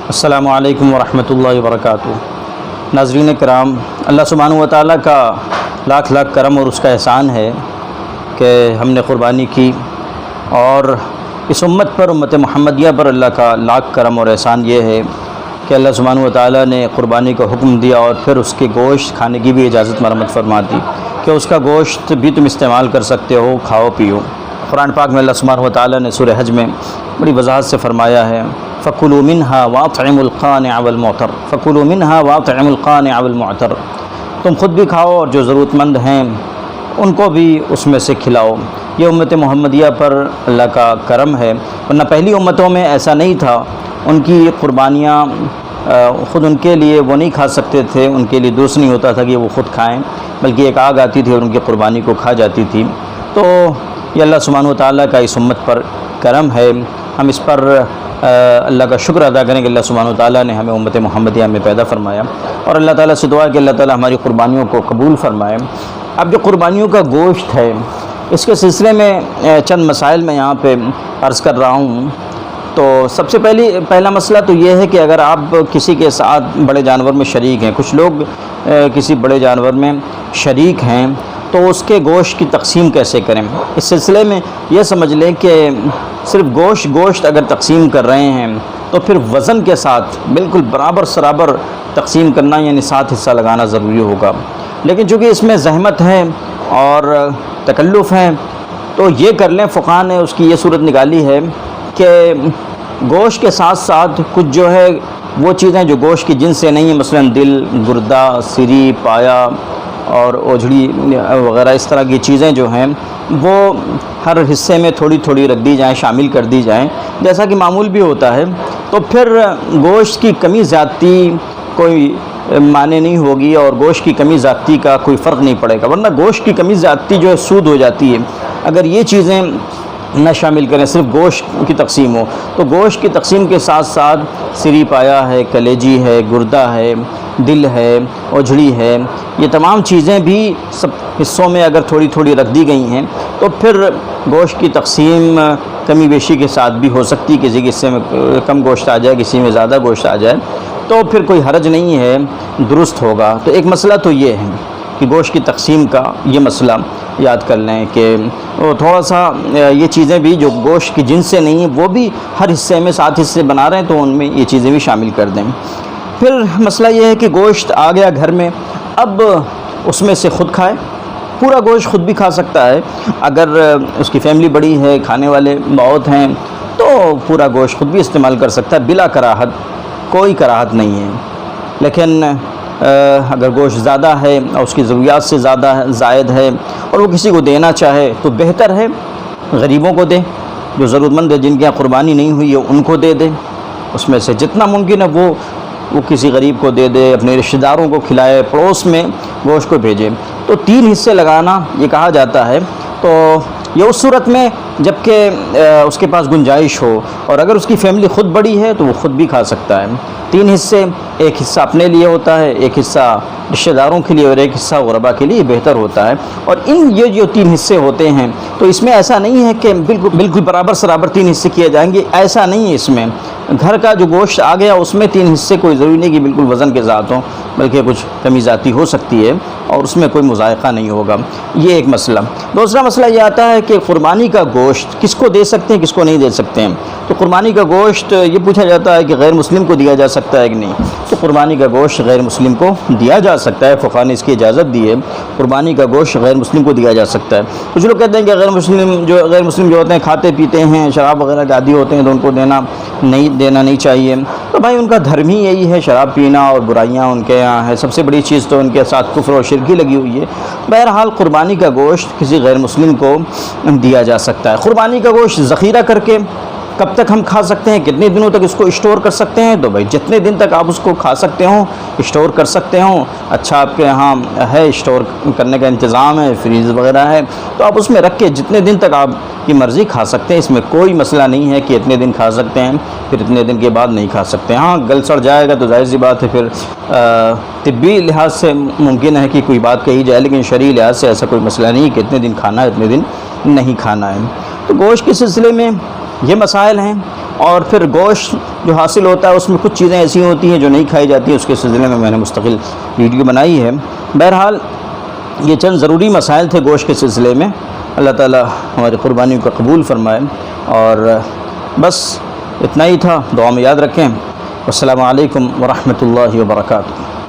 السلام علیکم ورحمۃ اللہ وبرکاتہ۔ ناظرین کرام، اللہ سبحانہ و تعالیٰ کا لاکھ لاکھ کرم اور اس کا احسان ہے کہ ہم نے قربانی کی، اور اس امت پر، امت محمدیہ پر اللہ کا لاکھ کرم اور احسان یہ ہے کہ اللہ سبحانہ و تعالیٰ نے قربانی کا حکم دیا اور پھر اس کے گوشت کھانے کی بھی اجازت مرحمت فرما دی کہ اس کا گوشت بھی تم استعمال کر سکتے ہو، کھاؤ پیو۔ قرآن پاک میں اللہ سبحانہ و تعالیٰ نے سورہ حج میں بڑی وضاحت سے فرمایا ہے، فَكُلُوا مِنْهَا وَأَطْعِمُوا الْقَانِعَ وَالْمُعْتَرَّ فَكُلُوا مِنْهَا وَأَطْعِمُوا الْقَانِعَ وَالْمُعْتَرَّ، تم خود بھی کھاؤ اور جو ضرورت مند ہیں ان کو بھی اس میں سے کھلاؤ۔ یہ امت محمدیہ پر اللہ کا کرم ہے، ورنہ پہلی امتوں میں ایسا نہیں تھا۔ ان کی قربانیاں خود ان کے لیے وہ نہیں کھا سکتے تھے، ان کے لیے درست نہیں ہوتا تھا کہ وہ خود کھائیں، بلکہ ایک آگ آتی تھی اور ان کی قربانی کو کھا جاتی تھی۔ تو یہ اللہ سبحانہ و تعالیٰ کا اس امت پر کرم ہے، ہم اس پر اللہ کا شکر ادا کریں کہ اللہ سبحانہ و تعالیٰ نے ہمیں امت محمدیہ میں پیدا فرمایا، اور اللہ تعالیٰ سے دعا ہے کہ اللہ تعالیٰ ہماری قربانیوں کو قبول فرمائے۔ اب جو قربانیوں کا گوشت ہے، اس کے سلسلے میں چند مسائل میں یہاں پہ عرض کر رہا ہوں۔ تو سب سے پہلا مسئلہ تو یہ ہے کہ اگر آپ کسی کے ساتھ بڑے جانور میں شریک ہیں، کچھ لوگ کسی بڑے جانور میں شریک ہیں، تو اس کے گوشت کی تقسیم کیسے کریں؟ اس سلسلے میں یہ سمجھ لیں کہ صرف گوشت اگر تقسیم کر رہے ہیں تو پھر وزن کے ساتھ بالکل برابر سرابر تقسیم کرنا، یعنی 7 حصہ لگانا ضروری ہوگا۔ لیکن چونکہ اس میں زحمت ہے اور تکلف ہے تو یہ کر لیں، فقہاء نے اس کی یہ صورت نکالی ہے کہ گوشت کے ساتھ ساتھ کچھ جو ہے وہ چیزیں جو گوشت کی جنس سے نہیں ہیں، مثلا دل، گردہ، سری، پایا اور اوجھڑی وغیرہ، اس طرح کی چیزیں جو ہیں وہ ہر حصے میں تھوڑی تھوڑی رکھ دی جائیں، شامل کر دی جائیں، جیسا کہ معمول بھی ہوتا ہے۔ تو پھر گوشت کی کمی زیادتی کوئی معنی نہیں ہوگی اور گوشت کی کمی زیادتی کا کوئی فرق نہیں پڑے گا، ورنہ گوشت کی کمی زیادتی جو ہے سود ہو جاتی ہے۔ اگر یہ چیزیں نہ شامل کریں، صرف گوشت کی تقسیم ہو، تو گوشت کی تقسیم کے ساتھ ساتھ سری پایا ہے، کلیجی ہے، گردہ ہے، دل ہے، اوجھڑی ہے، یہ تمام چیزیں بھی سب حصوں میں اگر تھوڑی تھوڑی رکھ دی گئی ہیں تو پھر گوشت کی تقسیم کمی بیشی کے ساتھ بھی ہو سکتی، کسی حصے میں کم گوشت آ جائے، کسی میں زیادہ گوشت آ جائے، تو پھر کوئی حرج نہیں ہے، درست ہوگا۔ تو ایک مسئلہ تو یہ ہے کہ گوشت کی تقسیم کا یہ مسئلہ یاد کر لیں کہ وہ تھوڑا سا یہ چیزیں بھی جو گوشت کی جنس سے نہیں ہیں وہ بھی ہر حصے میں 7 حصے بنا رہے ہیں تو ان میں یہ چیزیں بھی شامل کر دیں۔ پھر مسئلہ یہ ہے کہ گوشت آ گیا گھر میں، اب اس میں سے خود کھائے، پورا گوشت خود بھی کھا سکتا ہے، اگر اس کی فیملی بڑی ہے، کھانے والے بہت ہیں تو پورا گوشت خود بھی استعمال کر سکتا ہے بلا کراہت، کوئی کراہت نہیں ہے۔ لیکن اگر گوشت زیادہ ہے اور اس کی ضروریات سے زائد ہے اور وہ کسی کو دینا چاہے تو بہتر ہے غریبوں کو دے، جو ضرورت مند ہے، جن کے یہاں قربانی نہیں ہوئی ہے ان کو دے دے، اس میں سے جتنا ممکن ہے وہ کسی غریب کو دے دے، اپنے رشتہ داروں کو کھلائے، پڑوس میں گوشت کو بھیجے۔ تو 3 حصے لگانا یہ کہا جاتا ہے، تو یہ اس صورت میں جب کہ اس کے پاس گنجائش ہو، اور اگر اس کی فیملی خود بڑی ہے تو وہ خود بھی کھا سکتا ہے۔ 3 حصے، ایک حصہ اپنے لیے ہوتا ہے، ایک حصہ رشتہ داروں کے لیے اور ایک حصہ غربا کے لیے بہتر ہوتا ہے۔ اور یہ جو 3 حصے ہوتے ہیں تو اس میں ایسا نہیں ہے کہ بالکل برابر سرابر 3 حصے کیے جائیں گے، ایسا نہیں ہے۔ اس میں گھر کا جو گوشت آ گیا اس میں 3 حصے کوئی ضروری نہیں کہ بالکل وزن کے ساتھ ہوں، بلکہ کچھ کمی زیادتی ہو سکتی ہے اور اس میں کوئی مذائقہ نہیں ہوگا۔ یہ ایک مسئلہ۔ دوسرا مسئلہ یہ آتا ہے کہ قربانی کا گوشت کس کو دے سکتے ہیں، کس کو نہیں دے سکتے ہیں۔ تو قربانی کا گوشت یہ پوچھا جاتا ہے کہ غیر مسلم کو دیا جا سکتا ہے کہ نہیں، تو قربانی کا گوشت غیر مسلم کو دیا جا سکتا ہے، فقہاء نے اس کی اجازت دی ہے، قربانی کا گوشت غیر مسلم کو دیا جا سکتا ہے۔ کچھ لوگ کہتے ہیں کہ غیر مسلم جو ہوتے ہیں کھاتے پیتے ہیں، شراب وغیرہ کے عادی ہوتے ہیں تو ان کو دینا نہیں چاہیے۔ تو بھائی ان کا دھرم ہی یہی ہے، شراب پینا اور برائیاں ان کے یہاں ہے، سب سے بڑی چیز تو ان کے ساتھ کفر اور شرکی لگی ہوئی ہے۔ بہرحال قربانی کا گوشت کسی غیر مسلم کو دیا جا سکتا ہے۔ قربانی کا گوشت ذخیرہ کر کے کب تک ہم کھا سکتے ہیں، کتنے دنوں تک اس کو اسٹور کر سکتے ہیں؟ تو بھائی جتنے دن تک آپ اس کو کھا سکتے ہوں، اسٹور کر سکتے ہوں، اچھا آپ کے یہاں ہے اسٹور کرنے کا انتظام ہے، فریز وغیرہ ہے، تو آپ اس میں رکھ کے جتنے دن تک آپ کی مرضی کھا سکتے ہیں، اس میں کوئی مسئلہ نہیں ہے کہ اتنے دن کھا سکتے ہیں پھر اتنے دن کے بعد نہیں کھا سکتے۔ ہاں گل سڑ جائے گا تو ظاہر سی بات ہے، پھر طبی لحاظ سے ممکن ہے کہ کوئی بات کہی جائے، لیکن شرعی لحاظ سے ایسا کوئی مسئلہ نہیں کہ اتنے دن کھانا ہے اتنے دن نہیں کھانا ہے۔ تو گوشت کے سلسلے میں یہ مسائل ہیں، اور پھر گوشت جو حاصل ہوتا ہے اس میں کچھ چیزیں ایسی ہوتی ہیں جو نہیں کھائی جاتی ہیں، اس کے سلسلے میں نے مستقل ویڈیو بنائی ہے۔ بہرحال یہ چند ضروری مسائل تھے گوشت کے سلسلے میں۔ اللہ تعالیٰ ہماری قربانیوں کو قبول فرمائے، اور بس اتنا ہی تھا، دعا میں یاد رکھیں۔ السلام علیکم ورحمۃ اللہ وبرکاتہ۔